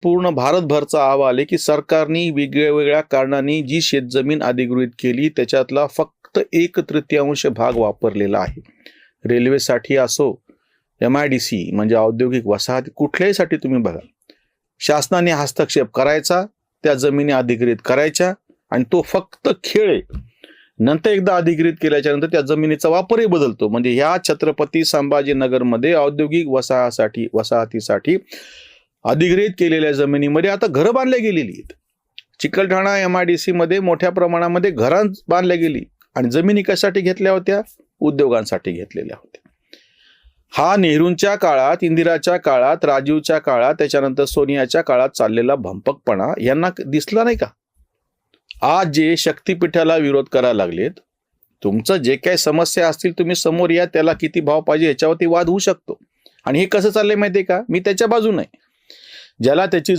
पूर्ण भारतभरचा अहवाल आहे की सरकारने वेगवेगळ्या कारणांनी जी शेतजमीन अधिगृहीत केली त्याच्यातला फक्त 1/3 भाग वापरलेला आहे. रेल्वेसाठी असो, MIDC म्हणजे औद्योगिक वसाहत, कुठल्याहीसाठी तुम्ही बघा, शासनाने हस्तक्षेप करायचा, त्या जमिनी अधिग्रहित करायच्या आणि तो फक्त खेळ आहे. नंतर एकदा अधिग्रहित केल्याच्या नंतर त्या जमिनीचा वापरही बदलतो. म्हणजे ह्या छत्रपती संभाजीनगरमध्ये औद्योगिक वसाहतीसाठी अधिग्रहित केलेल्या जमिनीमध्ये आता घरं बांधल्या गेलेली आहेत. चिकलठाणा MIDC मध्ये मोठ्या प्रमाणामध्ये घरं बांधल्या गेली आणि जमिनी कशासाठी घेतल्या होत्या? उद्योगांसाठी घेतलेल्या होत्या. हा नेहरूंच्या काळात, इंदिराच्या काळात, राजीवच्या काळात, त्याच्यानंतर सोनियाच्या काळात चाललेला भंपकपणा यांना दिसला नाही का? आज जे शक्तीपीठाला विरोध करायला लागलेत, तुमचं जे काही समस्या असतील तुम्ही समोर या, त्याला किती भाव पाहिजे याच्यावरती वाद होऊ शकतो. आणि हे कसं चाललंय माहितीये का? मी त्याच्या बाजूने, ज्याला त्याची